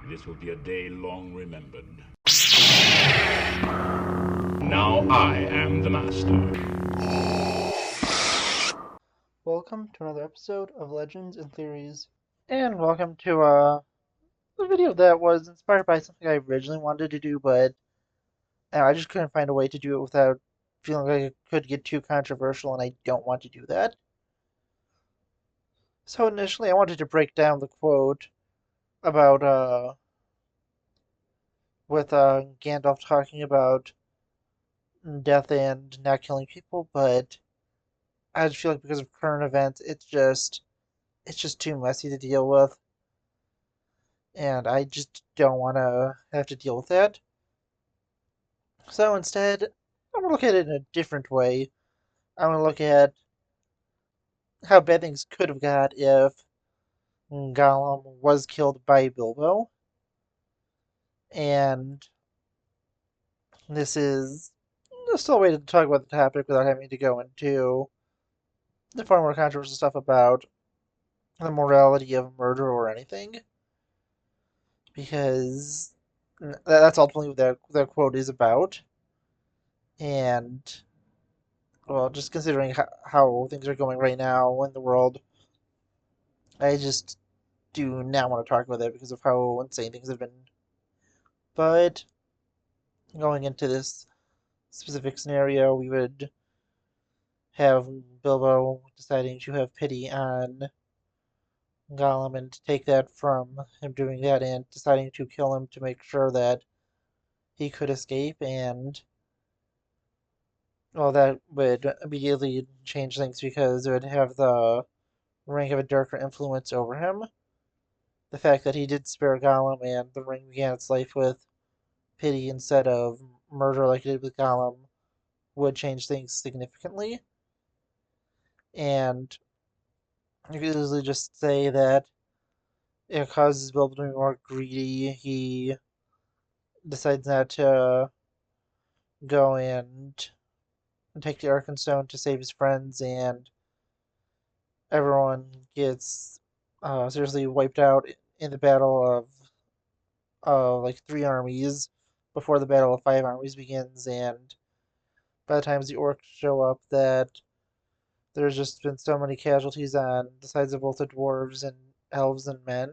This will be a day long remembered. Now I am the master. Welcome to another episode of Legends and Theories. And welcome to a video that was inspired by something I originally wanted to do, but I just couldn't find a way to do it without feeling like it could get too controversial, and I don't want to do that. So initially I wanted to break down the quote about with Gandalf talking about death and not killing people, but I just feel like because of current events it's just too messy to deal with, and I just don't want to have to deal with that. So instead, I'm going to look at it in a different way. I'm going to look at how bad things could have got if Gollum was killed by Bilbo. And this is still a way to talk about the topic without having to go into the far more controversial stuff about the morality of murder or anything. Because that's ultimately what that quote is about. And, well, just considering how things are going right now in the world, I just do not want to talk about that because of how insane things have been. But going into this specific scenario, we would have Bilbo deciding to have pity on Gollum and to take that from him doing that and deciding to kill him to make sure that he could escape. And, well, that would immediately change things because it would have the ring of a darker influence over him. The fact that he did spare Gollum and the ring began its life with pity instead of murder like it did with Gollum would change things significantly. And you could easily just say that it causes Bilbo to be more greedy. He decides not to go and take the Arkenstone to save his friends, and everyone gets seriously wiped out in the battle of like three armies before the battle of five armies begins. And by the time the orcs show up, that there's just been so many casualties on the sides of both the dwarves and elves and men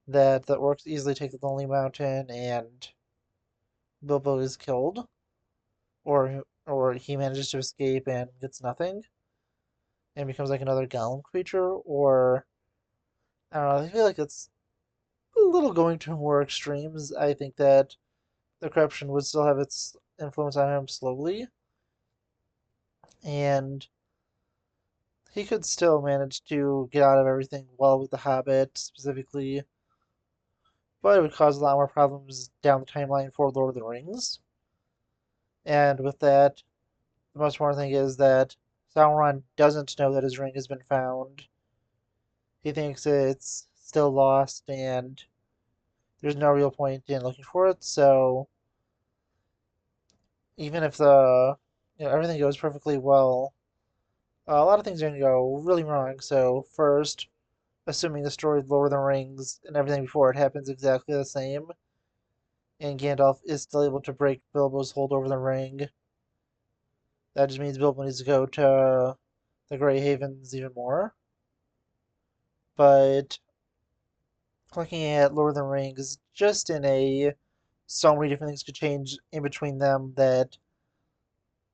that the orcs easily take the Lonely Mountain, and Bilbo is killed, or he manages to escape and gets nothing and becomes like another Gollum creature, or I don't know. I feel like it's a little going to more extremes. I think that the corruption would still have its influence on him slowly, and he could still manage to get out of everything well with the Hobbit specifically, but it would cause a lot more problems down the timeline for Lord of the Rings. And with that, the most important thing is that Sauron doesn't know that his ring has been found. He thinks it's still lost and there's no real point in looking for it. So even if everything goes perfectly well, a lot of things are going to go really wrong. So first, assuming the story of Lord of the Rings and everything before it happens exactly the same, and Gandalf is still able to break Bilbo's hold over the ring, that just means Bilbo needs to go to the Grey Havens even more. But looking at Lord of the Rings, just in a so many different things could change in between them that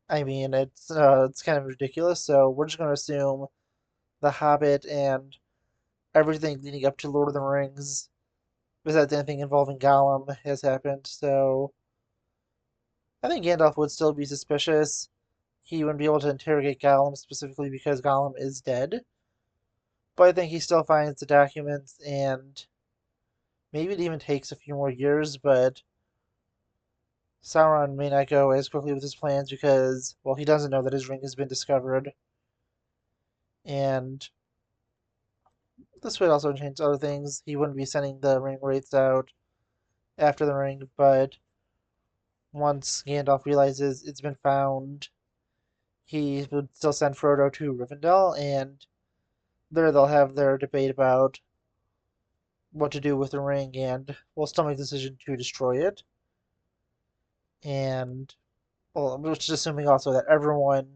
I mean it's kind of ridiculous. So we're just going to assume The Hobbit and everything leading up to Lord of the Rings, besides anything involving Gollum, has happened. So I think Gandalf would still be suspicious. He wouldn't be able to interrogate Gollum specifically because Gollum is dead. But I think he still finds the documents, and maybe it even takes a few more years, but Sauron may not go as quickly with his plans because, well, he doesn't know that his ring has been discovered. And this would also change other things. He wouldn't be sending the ring wraiths out after the ring, but once Gandalf realizes it's been found, he would still send Frodo to Rivendell, and there they'll have their debate about what to do with the ring and will still make the decision to destroy it. And well, which is assuming also that everyone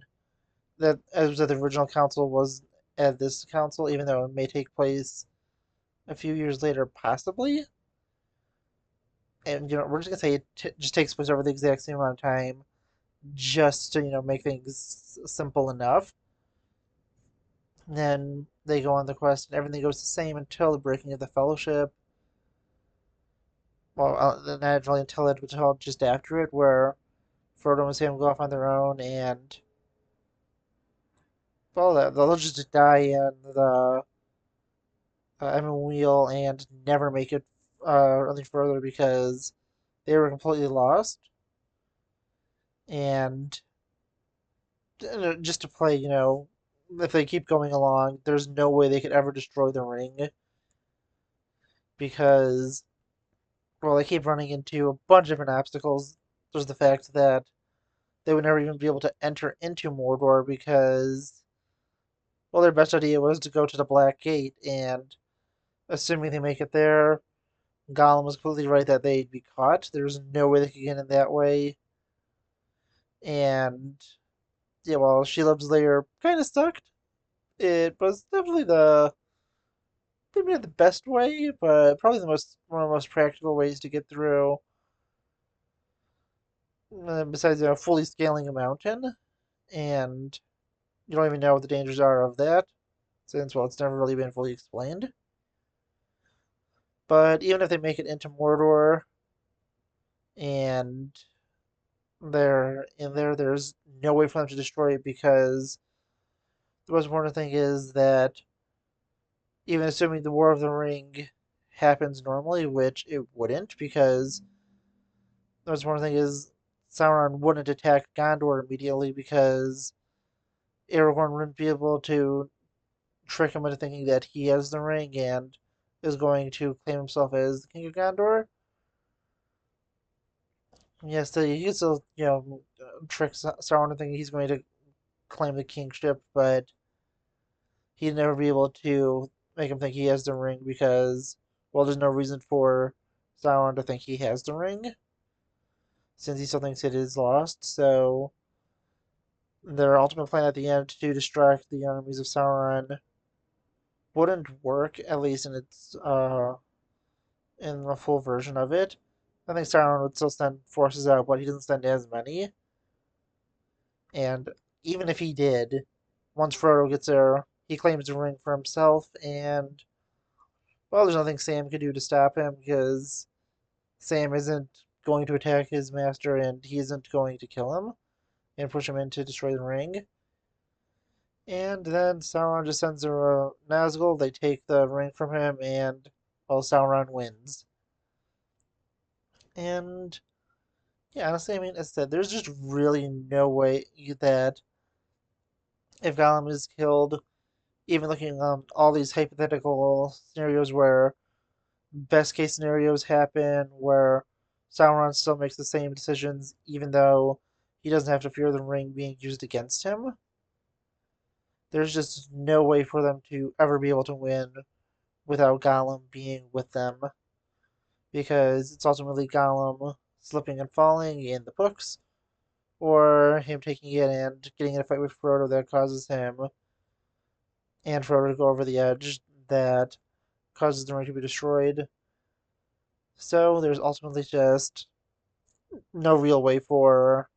that as the original council was at this council, even though it may take place a few years later, possibly. And we're just gonna say it just takes place over the exact same amount of time, just to make things simple enough. And then they go on the quest, and everything goes the same until the breaking of the Fellowship. Well, not really until it was held just after it, where Frodo and Sam go off on their own, and well, they'll just die in the Emma Wheel and never make it any further because they were completely lost. And just to play, if they keep going along, there's no way they could ever destroy the ring because, well, they keep running into a bunch of different obstacles. There's the fact that they would never even be able to enter into Mordor because, well, their best idea was to go to the Black Gate, and assuming they make it there, Gollum was completely right that they'd be caught. There's no way they could get in that way. And, yeah, well, Shelob's lair kind of sucked. It was definitely maybe not the best way, but probably one of the most practical ways to get through. Besides, fully scaling a mountain, and you don't even know what the dangers are of that, since well, it's never really been fully explained. But even if they make it into Mordor, and they're in there, there's no way for them to destroy it because the most important thing is that even assuming the War of the Ring happens normally, which it wouldn't, because the most important thing is Sauron wouldn't attack Gondor immediately because Aragorn wouldn't be able to trick him into thinking that he has the ring and is going to claim himself as the King of Gondor. Yes, so he can still, trick Sauron into thinking he's going to claim the kingship, but he'd never be able to make him think he has the ring because, well, there's no reason for Sauron to think he has the ring since he still thinks it is lost. So their ultimate plan at the end to distract the enemies of Sauron wouldn't work, at least in the full version of it. I think Sauron would still send forces out, but he doesn't send as many. And even if he did, once Frodo gets there, he claims the ring for himself, and well, there's nothing Sam can do to stop him because Sam isn't going to attack his master, and he isn't going to kill him and push him in to destroy the ring. And then Sauron just sends a Nazgul. They take the ring from him, and well, Sauron wins. And yeah, honestly, I mean, as I said, there's just really no way that if Gollum is killed, even looking at all these hypothetical scenarios where best case scenarios happen, where Sauron still makes the same decisions, even though he doesn't have to fear the ring being used against him. There's just no way for them to ever be able to win without Gollum being with them, because it's ultimately Gollum slipping and falling in the books, or him taking it and getting in a fight with Frodo that causes him and Frodo to go over the edge that causes the ring to be destroyed. So there's ultimately just no real way for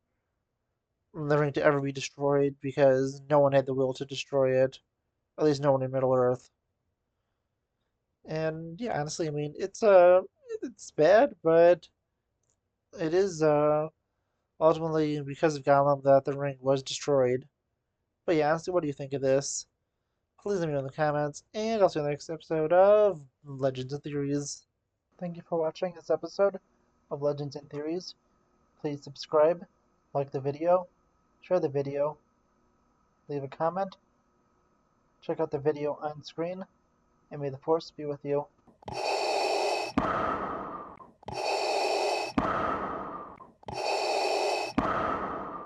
the ring to ever be destroyed because no one had the will to destroy it. At least no one in Middle Earth. And yeah, honestly, I mean it's bad, but it is ultimately because of Gollum that the ring was destroyed. But yeah, honestly, what do you think of this? Please let me know in the comments, and I'll see you in the next episode of Legends and Theories. Thank you for watching this episode of Legends and Theories. Please subscribe, like the video, share the video, leave a comment, check out the video on screen, and may the Force be with you.